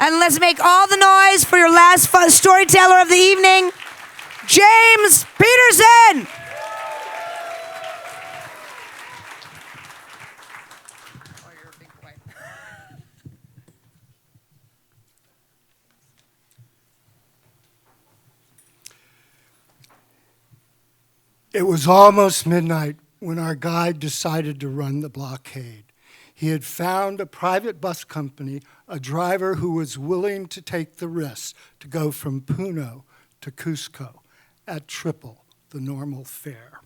And let's make all the noise for your last storyteller of the evening, James Petersen. It was almost midnight when our guide decided to run the blockade. He had found a private bus company, a driver who was willing to take the risk to go from Puno to Cusco at triple the normal fare.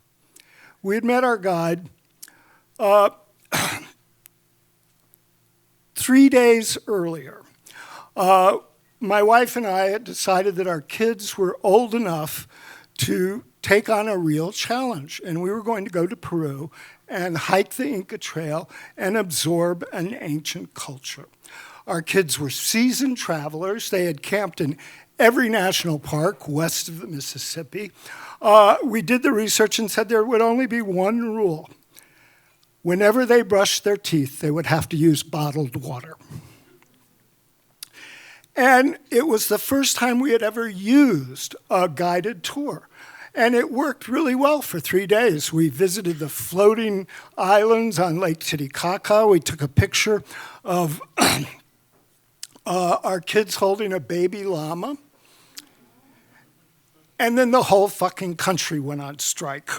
We had met our guide 3 days earlier. My wife and I had decided that our kids were old enough to take on a real challenge, and we were going to go to Peru and hike the Inca Trail and absorb an ancient culture. Our kids were seasoned travelers. They had camped in every national park west of the Mississippi. We did the research and said there would only be one rule. Whenever they brushed their teeth, they would have to use bottled water. And it was the first time we had ever used a guided tour. And it worked really well for 3 days. We visited the floating islands on Lake Titicaca. We took a picture of our kids holding a baby llama. And then the whole fucking country went on strike.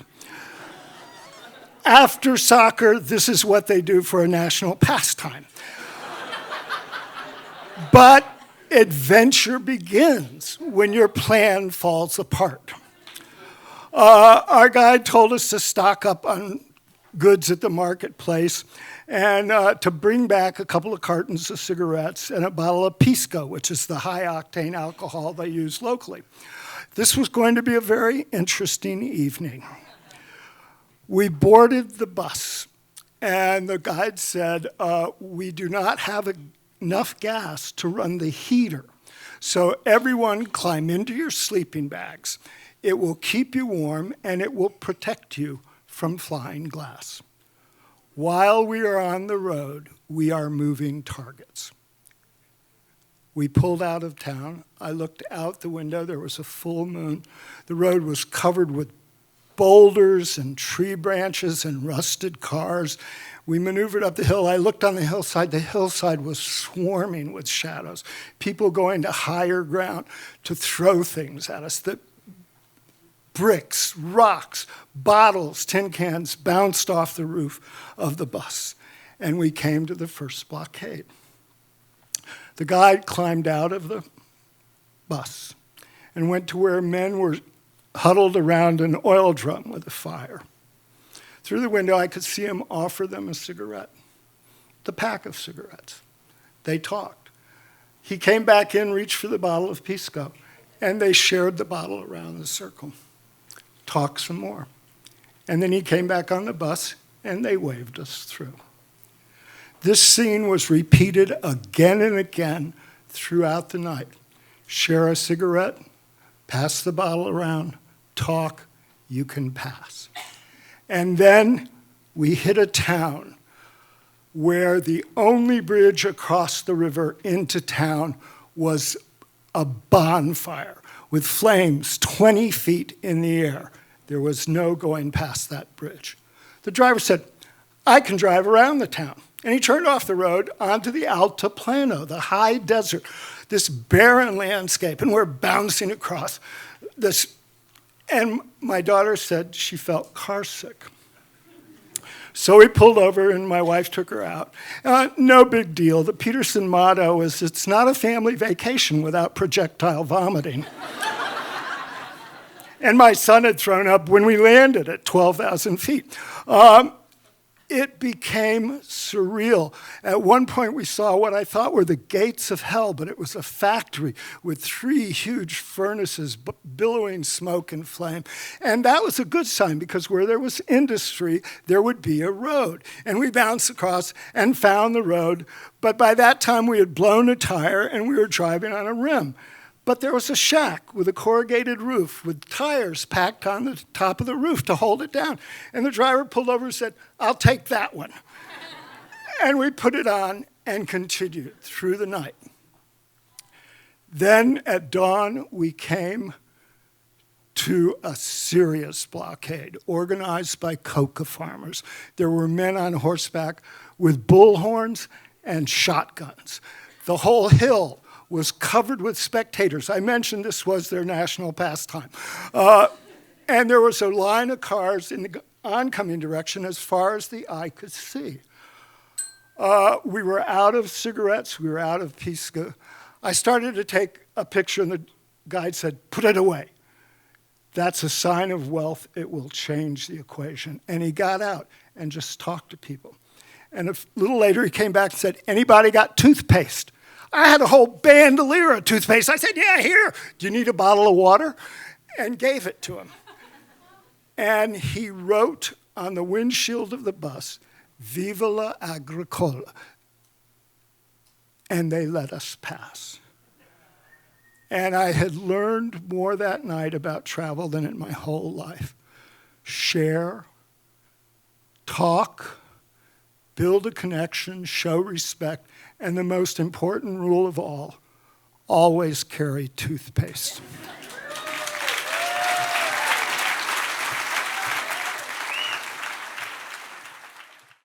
After soccer, this is what they do for a national pastime. But adventure begins when your plan falls apart. Our guide told us to stock up on goods at the marketplace and to bring back a couple of cartons of cigarettes and a bottle of pisco, which is the high-octane alcohol they use locally. This was going to be a very interesting evening. We boarded the bus, and the guide said, we do not have enough gas to run the heater, so everyone climb into your sleeping bags. It will keep you warm, and it will protect you from flying glass. While we are on the road, we are moving targets. We pulled out of town. I looked out the window. There was a full moon. The road was covered with boulders and tree branches and rusted cars. We maneuvered up the hill. I looked on the hillside. The hillside was swarming with shadows, people going to higher ground to throw things at us. The bricks, rocks, bottles, tin cans bounced off the roof of the bus, and we came to the first blockade. The guide climbed out of the bus and went to where men were huddled around an oil drum with a fire. Through the window, I could see him offer them a cigarette, the pack of cigarettes. They talked. He came back in, reached for the bottle of pisco, and they shared the bottle around the circle. Talked some more. And then he came back on the bus, and they waved us through. This scene was repeated again and again throughout the night. Share a cigarette, pass the bottle around, talk, you can pass. And then we hit a town where the only bridge across the river into town was a bonfire with flames 20 feet in the air. There was no going past that bridge. The driver said, I can drive around the town. And he turned off the road onto the Altiplano, the high desert, this barren landscape, and we're bouncing across this. And my daughter said she felt carsick. So we pulled over, and my wife took her out. No big deal. The Petersen motto is, it's not a family vacation without projectile vomiting. And my son had thrown up when we landed at 12,000 feet. It became surreal. At one point, we saw what I thought were the gates of hell, but it was a factory with 3 huge furnaces billowing smoke and flame. And that was a good sign, because where there was industry, there would be a road. And we bounced across and found the road, but by that time, we had blown a tire, and we were driving on a rim. But there was a shack with a corrugated roof with tires packed on the top of the roof to hold it down. And the driver pulled over and said, I'll take that one. And we put it on and continued through the night. Then at dawn, we came to a serious blockade organized by coca farmers. There were men on horseback with bullhorns and shotguns. The whole hill was covered with spectators. I mentioned this was their national pastime. And there was a line of cars in the oncoming direction as far as the eye could see. We were out of cigarettes, we were out of pisco. I started to take a picture and the guide said, "Put it away. That's a sign of wealth, it will change the equation." And he got out and just talked to people. And a little later he came back and said, "Anybody got toothpaste?" I had a whole bandolier of toothpaste. I said, "Yeah, here, do you need a bottle of water?" And gave it to him. And he wrote on the windshield of the bus, "Viva la agricola." And they let us pass. And I had learned more that night about travel than in my whole life. Share, talk, build a connection, show respect, and the most important rule of all, always carry toothpaste.